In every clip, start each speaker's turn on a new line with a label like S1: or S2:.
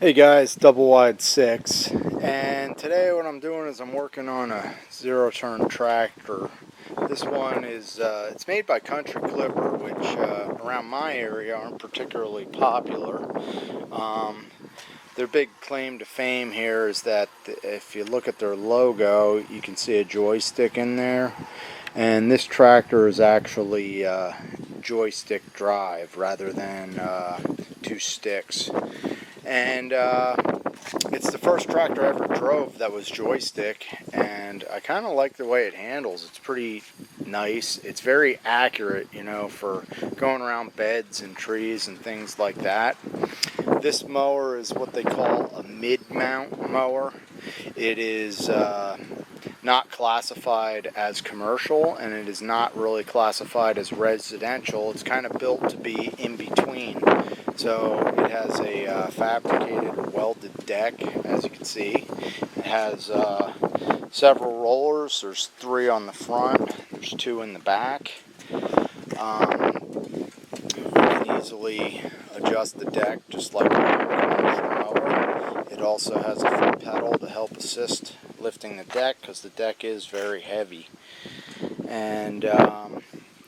S1: Hey guys, Double Wide 6, and today what I'm doing is I'm working on a zero-turn tractor. This one is, it's made by Country Clipper, which around my area aren't particularly popular. Their big claim to fame here is that if you look at their logo, you can see a joystick in there, and this tractor is actually joystick drive rather than two sticks. And it's the first tractor I ever drove that was joystick, and I kind of like the way it handles. It's pretty nice. It's very accurate, you know, for going around beds and trees and things like that. This mower is what they call a mid-mount mower. It is not classified as commercial, and it is not really classified as residential. It's kind of built to be in between. So it has a fabricated welded deck, as you can see. It has several rollers. There's 3 on the front. There's 2 in the back. You can easily adjust the deck just like a commercial mower. It also has a foot pedal to help assist lifting the deck because the deck is very heavy. And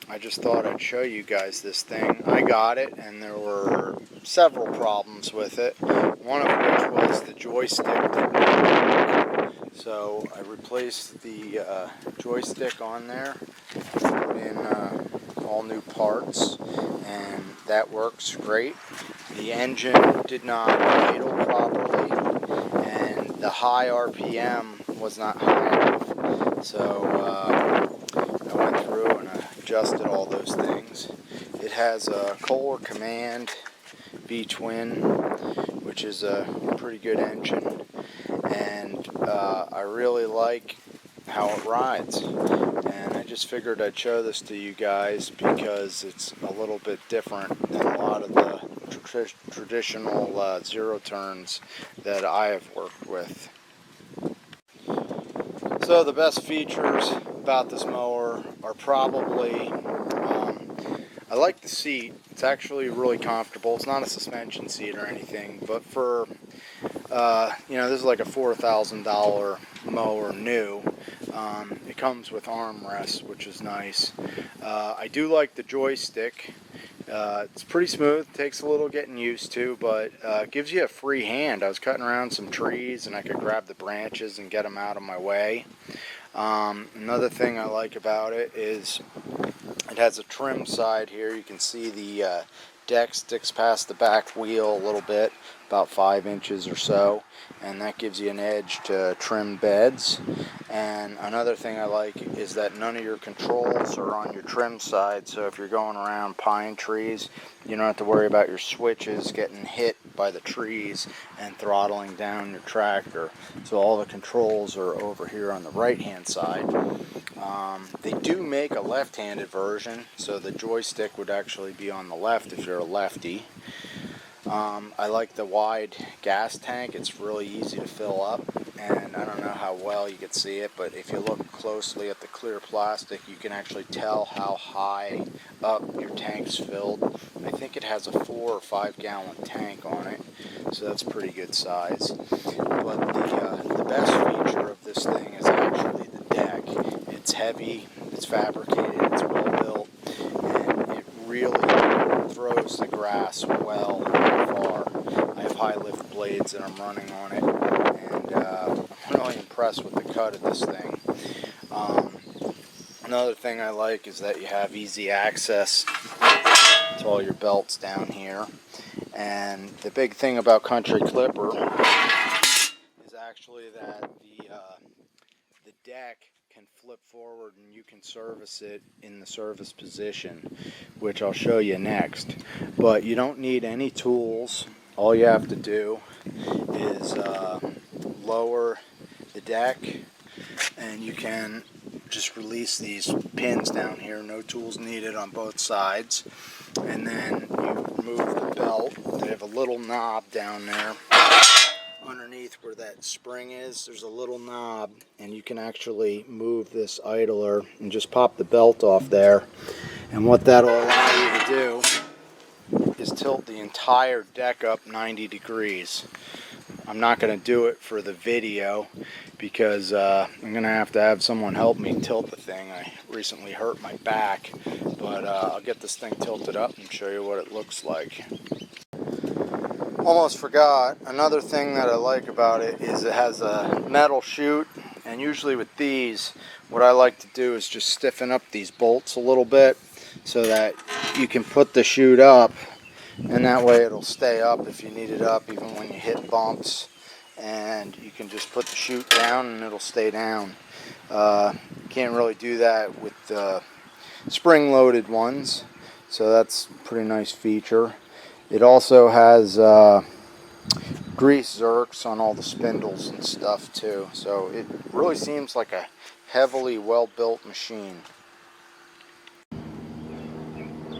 S1: I just thought I'd show you guys this thing. I got it, and there were several problems with it. One of which was the joystick didn't work. So I replaced the joystick on there, put in all new parts, and that works great. The engine did not idle properly, and the high RPM was not high enough. So I went through and adjusted all those things. It has a Kohler Command V-twin, which is a pretty good engine, and I really like how it rides. And I just figured I'd show this to you guys because it's a little bit different than a lot of the traditional zero turns that I have worked with. So the best features about this mower are probably, I like the seat. It's actually really comfortable. It's not a suspension seat or anything, but for, you know, this is like a $4,000 mower new. It comes with armrests, which is nice. I do like the joystick. It's pretty smooth, takes a little getting used to, but gives you a free hand. I was cutting around some trees and I could grab the branches and get them out of my way. Another thing I like about it is it has a trim side here. You can see the deck sticks past the back wheel a little bit, about 5 inches or so, and that gives you an edge to trim beds. And another thing I like is that none of your controls are on your trim side, so if you're going around pine trees, you don't have to worry about your switches getting hit by the trees and throttling down your tractor. So all the controls are over here on the right hand side. They do make a left-handed version, so the joystick would actually be on the left if you're a lefty. I like the wide gas tank. It's really easy to fill up, and I don't know how well you can see it, but if you look closely at the clear plastic, you can actually tell how high up your tank's filled. I think it has a 4 or 5 gallon tank on it, so that's pretty good size. But the best feature of this thing is actually the deck. It's heavy, it's fabricated, it's well built, and it really throws the grass well far. I have high lift blades that I'm running on it, and I'm really impressed with the cut of this thing. Another thing I like is that you have easy access to all your belts down here. And the big thing about Country Clipper is actually that the deck can flip forward and you can service it in the service position, which I'll show you next. But you don't need any tools. All you have to do is lower the deck, and you can just release these pins down here. No tools needed on both sides. And then you remove the belt. They have a little knob down there underneath where that spring is. There's a little knob, and you can actually move this idler and just pop the belt off there. And what that'll allow you to do is tilt the entire deck up 90 degrees. I'm not going to do it for the video because I'm going to have someone help me tilt the thing. I recently hurt my back, but I'll get this thing tilted up and show you what it looks like. Almost forgot, another thing that I like about it is it has a metal chute, and usually with these, what I like to do is just stiffen up these bolts a little bit so that you can put the chute up, and that way it'll stay up if you need it up even when you hit bumps, and you can just put the chute down and it'll stay down. Can't really do that with the spring-loaded ones, so that's a pretty nice feature. It also has grease zerks on all the spindles and stuff too, so it really seems like a heavily well-built machine.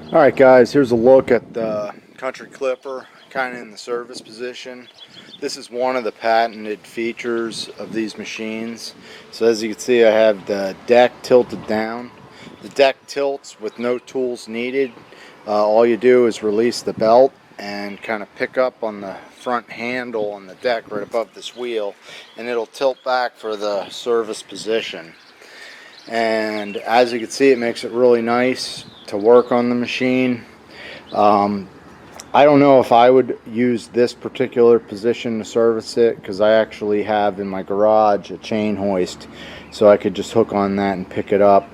S1: Alright guys, here's a look at the Country Clipper, kind of in the service position. This is one of the patented features of these machines. So as you can see, I have the deck tilted down. The deck tilts with no tools needed. All you do is release the belt and kind of pick up on the front handle on the deck right above this wheel, and it'll tilt back for the service position. And as you can see, it makes it really nice to work on the machine. I don't know if I would use this particular position to service it, because I actually have in my garage a chain hoist, so I could just hook on that and pick it up.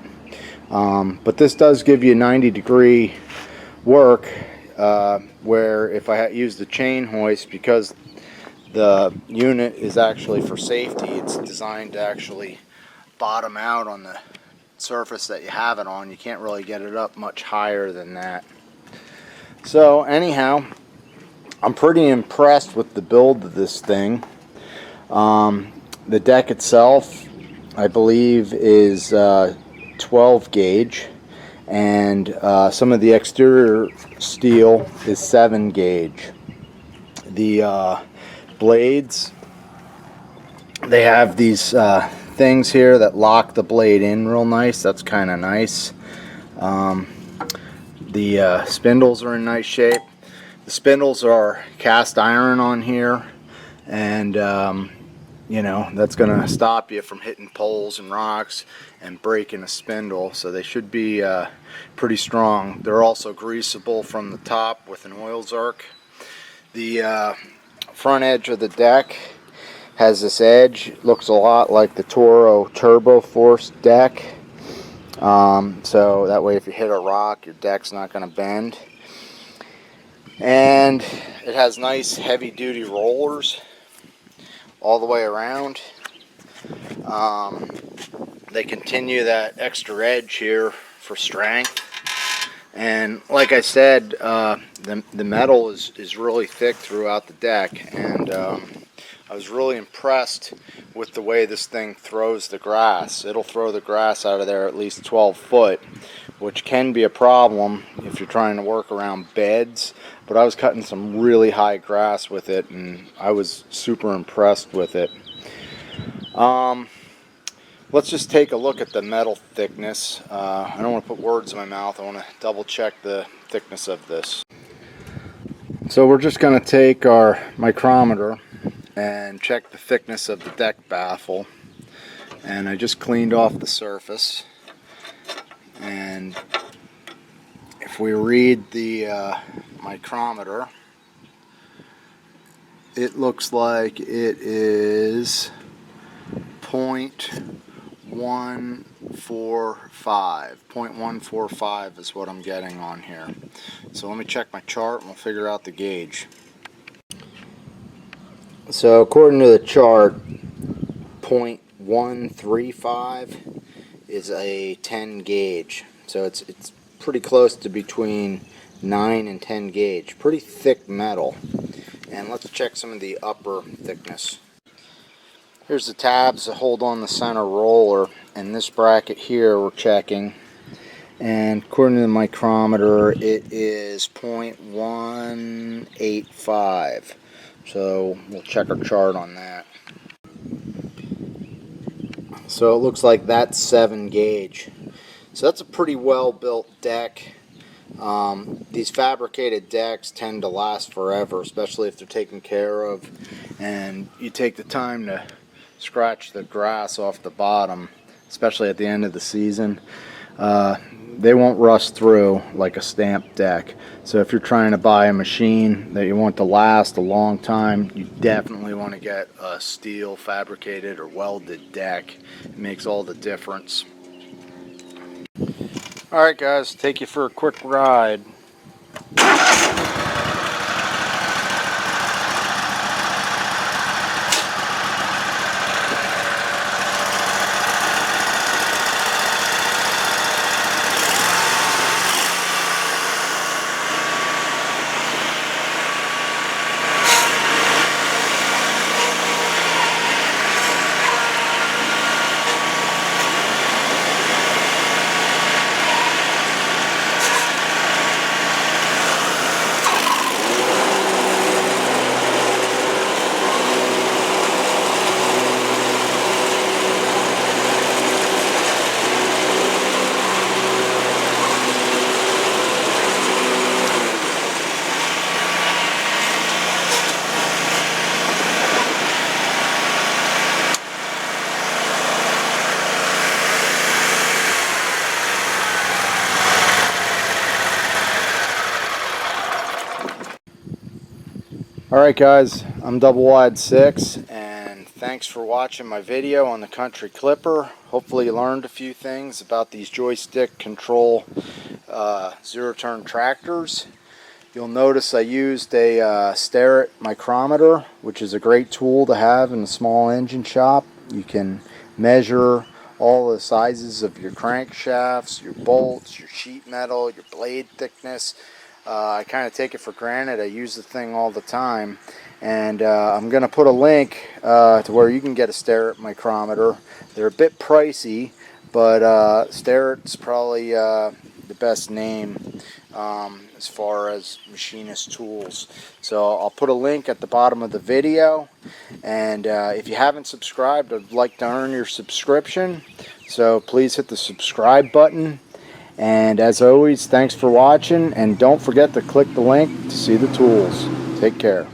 S1: But this does give you 90-degree work, where if I use the chain hoist, because the unit is actually for safety, it's designed to actually bottom out on the surface that you have it on. You can't really get it up much higher than that. So anyhow, I'm pretty impressed with the build of this thing. The deck itself, I believe, is 12 gauge, and some of the exterior steel is 7 gauge. The blades, they have these things here that lock the blade in real nice. That's kind of nice. The spindles are in nice shape. The spindles are cast iron on here, and you know, that's going to stop you from hitting poles and rocks and breaking a spindle, so they should be pretty strong. They're also greasable from the top with an oil zerk. The front edge of the deck has this edge. It looks a lot like the Toro Turbo Force deck. So that way if you hit a rock, your deck's not going to bend. And it has nice heavy-duty rollers all the way around. They continue that extra edge here for strength. And like I said, the metal is really thick throughout the deck, and I was really impressed with the way this thing throws the grass. It'll throw the grass out of there at least 12 foot, which can be a problem if you're trying to work around beds. But I was cutting some really high grass with it, and I was super impressed with it. Let's just take a look at the metal thickness. I don't want to put words in my mouth. I want to double check the thickness of this. So we're just going to take our micrometer and check the thickness of the deck baffle. And I just cleaned off the surface. And if we read the micrometer, it looks like it is 0.145 is what I'm getting on here. So let me check my chart and we'll figure out the gauge. So according to the chart, 0.135 is a 10 gauge. So it's pretty close to between 9 and 10 gauge. Pretty thick metal. And let's check some of the upper thickness. Here's the tabs that hold on the center roller, and this bracket here we're checking. And according to the micrometer, it is 0.185. So we'll check our chart on that. So it looks like that's 7 gauge. So that's a pretty well built deck. These fabricated decks tend to last forever, especially if they're taken care of and you take the time to scratch the grass off the bottom, especially at the end of the season. They won't rust through like a stamped deck. So if you're trying to buy a machine that you want to last a long time, you definitely want to get a steel fabricated or welded deck. It makes all the difference. Alright guys, take you for a quick ride. Alright guys, I'm Double Wide 6 and thanks for watching my video on the Country Clipper. Hopefully you learned a few things about these joystick control zero-turn tractors. You'll notice I used a Starrett micrometer, which is a great tool to have in a small engine shop. You can measure all the sizes of your crankshafts, your bolts, your sheet metal, your blade thickness. I kind of take it for granted. I use the thing all the time, and I'm going to put a link to where you can get a Starrett micrometer. They're a bit pricey, but Starrett's probably the best name as far as machinist tools. So I'll put a link at the bottom of the video, and if you haven't subscribed, I'd like to earn your subscription, so please hit the subscribe button. And as always, thanks for watching, and don't forget to click the link to see the tools. Take care.